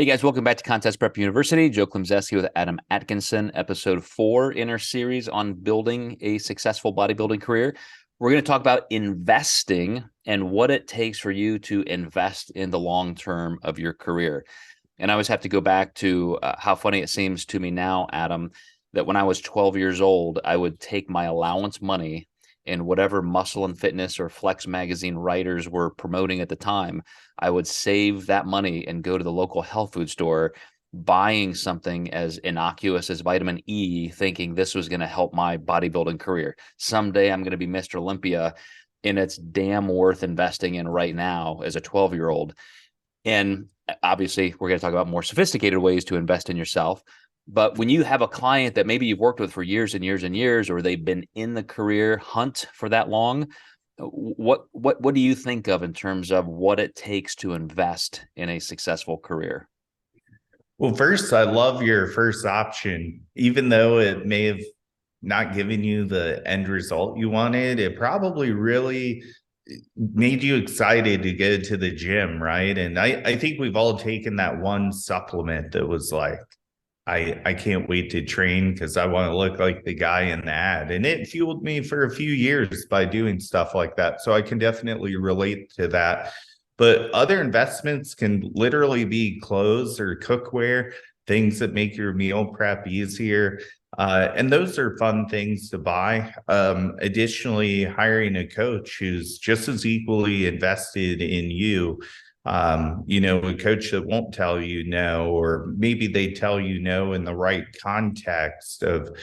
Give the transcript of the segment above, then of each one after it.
Hey guys, welcome back to Contest Prep University. Joe Klemczewski with Adam Atkinson, episode 4 in our series on building a successful bodybuilding career. We're going to talk about investing and what it takes for you to invest in the long term of your career. And I always have to go back to how funny it seems to me now, Adam, that when I was 12 years old, I would take my allowance money and whatever Muscle and Fitness or Flex magazine writers were promoting at the time, I would save that money and go to the local health food store, buying something as innocuous as vitamin E, thinking this was going to help my bodybuilding career. Someday I'm going to be Mr. Olympia, and it's damn worth investing in right now as a 12-year-old. And obviously, we're going to talk about more sophisticated ways to invest in yourself. But when you have a client that maybe you've worked with for years and years and years, or they've been in the career hunt for that long, what do you think of in terms of what it takes to invest in a successful career? Well, first, I love your first option. Even though it may have not given you the end result you wanted, it probably really made you excited to go to the gym, right? And I think we've all taken that one supplement that was like, I can't wait to train because I want to look like the guy in the ad. And it fueled me for a few years by doing stuff like that. So I can definitely relate to that. But other investments can literally be clothes or cookware, things that make your meal prep easier. And those are fun things to buy. Additionally, hiring a coach who's just as equally invested in you, a coach that won't tell you no, or maybe they tell you no in the right context of,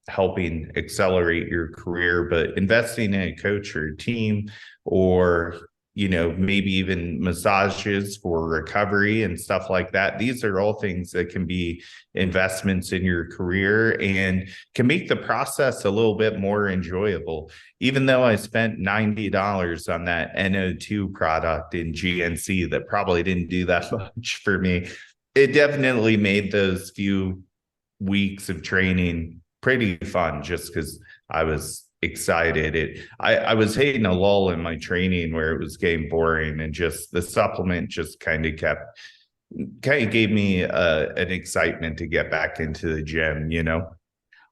helping accelerate your career, but investing in a coach or a team, or maybe even massages for recovery and stuff like that. These are all things that can be investments in your career and can make the process a little bit more enjoyable. Even though I spent $90 on that NO2 product in GNC that probably didn't do that much for me, it definitely made those few weeks of training pretty fun just because I was excited. I was hitting a lull in my training where it was getting boring, and just the supplement just kind of gave me an excitement to get back into the gym.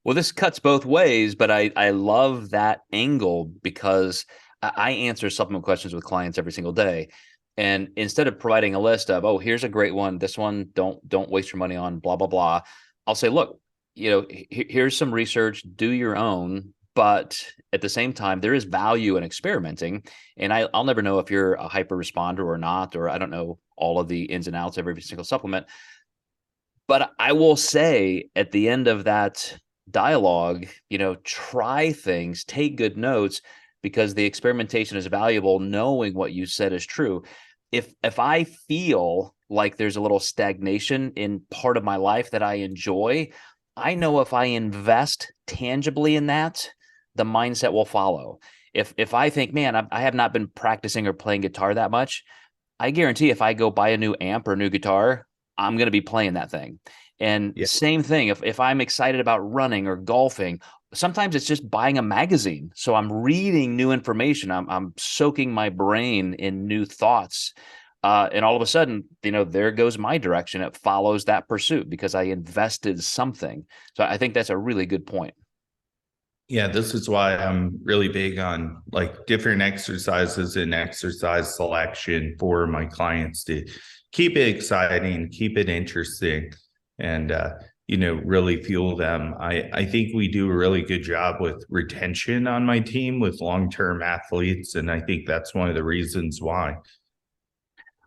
Well, this cuts both ways, but I love that angle because I answer supplement questions with clients every single day. And instead of providing a list of, oh, here's a great one, this one don't waste your money on, blah, blah, blah, I'll say, look, here's some research, do your own. But at the same time, there is value in experimenting. And I'll never know if you're a hyper responder or not, or I don't know all of the ins and outs of every single supplement. But I will say at the end of that dialogue, try things, take good notes, because the experimentation is valuable, knowing what you said is true. If I feel like there's a little stagnation in part of my life that I enjoy, I know if I invest tangibly in that, the mindset will follow. If I think, man, I have not been practicing or playing guitar that much, I guarantee if I go buy a new amp or a new guitar, I'm going to be playing that thing. And Yeah. same thing, if I'm excited about running or golfing, sometimes it's just buying a magazine. So I'm reading new information. I'm soaking my brain in new thoughts. And all of a sudden, there goes my direction. It follows that pursuit because I invested something. So I think that's a really good point. Yeah, this is why I'm really big on like different exercises and exercise selection for my clients to keep it exciting, keep it interesting, and really fuel them. I think we do a really good job with retention on my team with long-term athletes, and I think that's one of the reasons why.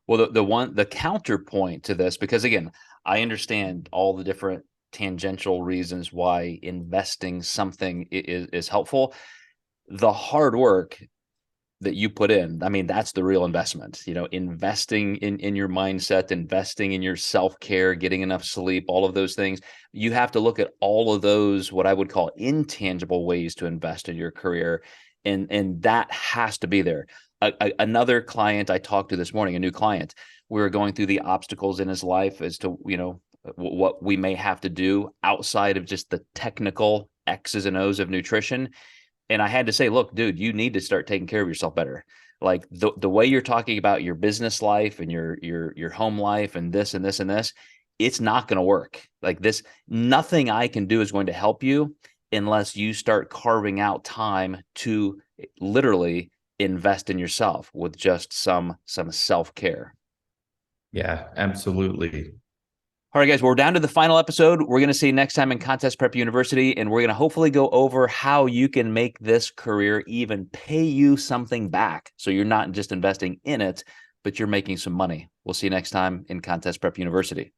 Well, the counterpoint to this, because again, I understand all the different tangential reasons why investing something is helpful. The hard work that you put in, I mean, that's the real investment. Investing in your mindset, investing in your self-care, getting enough sleep, all of those things. You have to look at all of those, what I would call intangible ways to invest in your career, and that has to be there. Another client I talked to this morning, a new client, we were going through the obstacles in his life as to what we may have to do outside of just the technical X's and O's of nutrition. And I had to say, look, dude, you need to start taking care of yourself better. like the way you're talking about your business life and your home life and this and this and this, it's not going to work. Like this, nothing I can do is going to help you unless you start carving out time to literally invest in yourself with just some self-care. Yeah, absolutely. All right, guys, we're down to the final episode. We're going to see you next time in Contest Prep University, and we're going to hopefully go over how you can make this career even pay you something back. So you're not just investing in it, but you're making some money. We'll see you next time in Contest Prep University.